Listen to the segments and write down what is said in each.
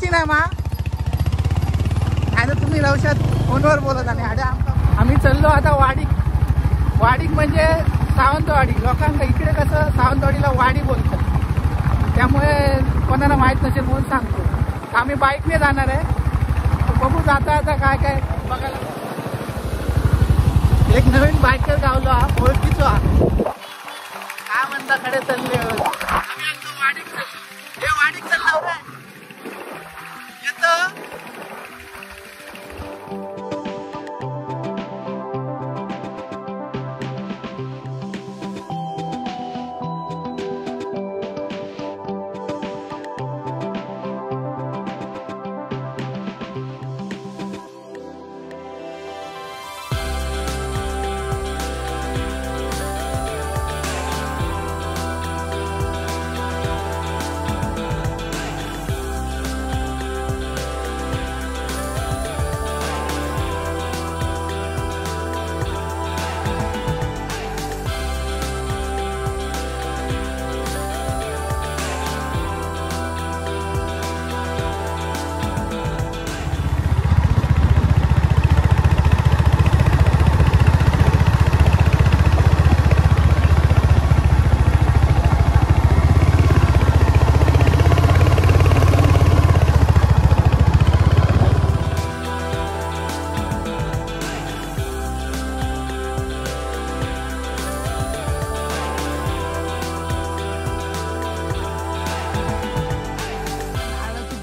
मारूची नाही मा आता तुम्ही रवशात फोनवर बोलत आणि आम्ही चाललो आता वाडीक म्हणजे सावंतवाडी. लोकांना इकडे कसं सावंतवाडीला वाडी बोलतात, त्यामुळे कोणाला माहीत नसेल म्हणून सांगतो. आम्ही बाईकने जाणार आहे. बघू जाता आता काय काय बघायला. एक नवीन बायकर गावलो हा, ओळखीचो हा. काय म्हणता कडे चालले आम्ही वाडीक चाललो. हे वाडीक चाललो काय येतं.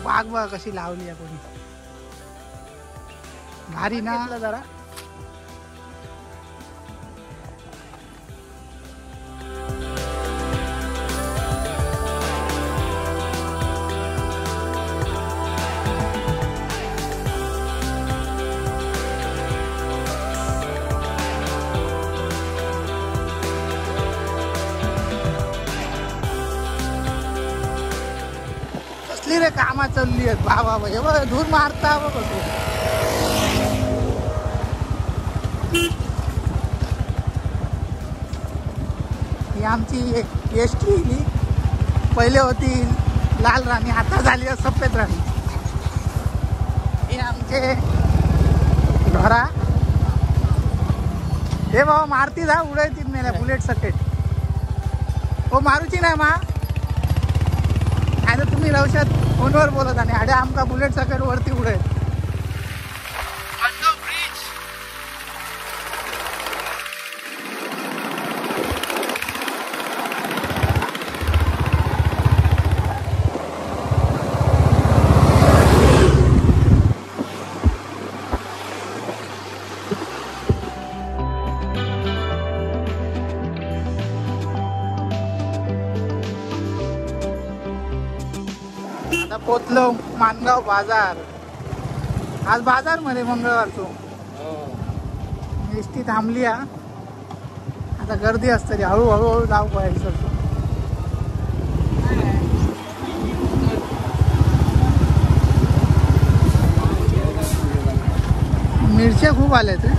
बाग बघा कशी लावली आहे कोणी, भारी ना जरा. रे कामा चालली आहेत बाबा. हे बघ धूर मारता बघ तू. ही आमची एसटी पहिले होती लाल राणी, आता झाली सफेद राणी. हे आमचे घरा. हे बाबा मारती जा उडायची मेल्या बुलेट सकट. हो मारूची नाही मा आता तुम्ही रवशात फोनवर बोलत आणि आमका बुलेट सकट वरती उडेल. पोचलो मानगाव बाजार. आज बाजार मध्ये मंगळवारचो एसटी थांबली हा. आता गर्दी असते हळूहळू जाऊ पाहिजे. मिरच्या खूप आल्यात रे.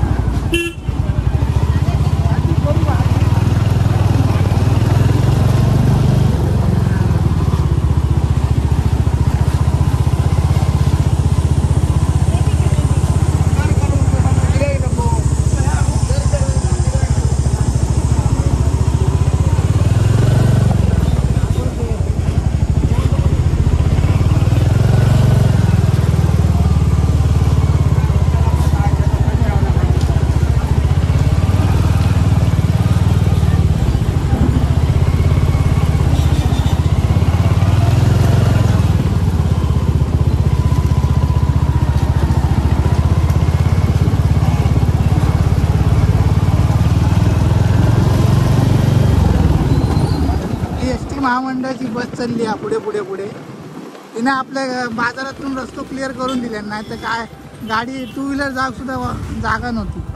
महामंडळाची बस चालली आहे पुढे पुढे पुढे. तिने आपल्या बाजारातून रस्तो क्लिअर करून दिले, नाही तर काय गाडी टू व्हीलर जाग सुद्धा जागा नव्हती.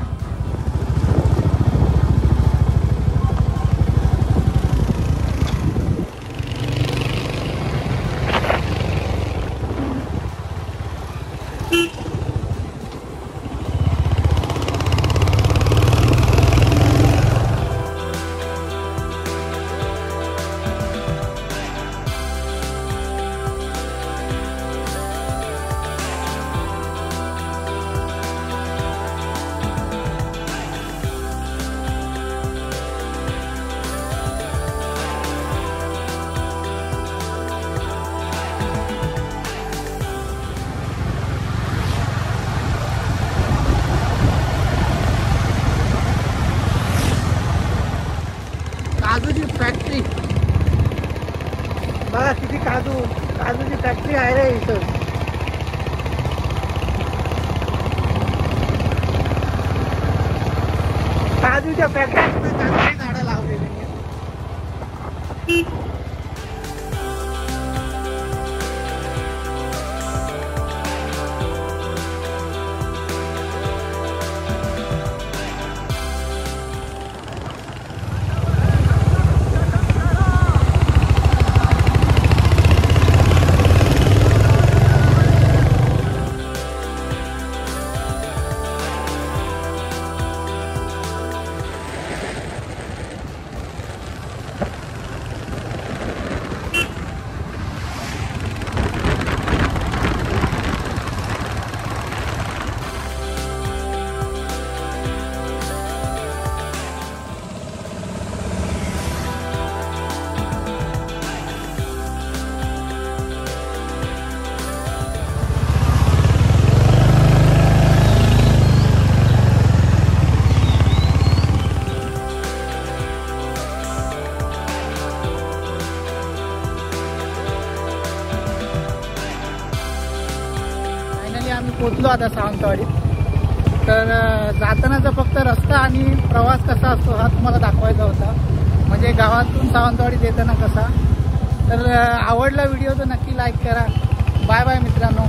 इथं काजूच्या फॅक्टरीत चांगली झाडं लावलेली आहेत. आम्ही पोचलो आता सावंतवाडीत. तर जातानाचा फक्त रस्ता आणि प्रवास कसा असतो हा तुम्हाला दाखवायचा होता, म्हणजे गावातून सावंतवाडीत येताना कसा. तर आवडला व्हिडिओ तर नक्की लाईक करा. बाय बाय मित्रांनो.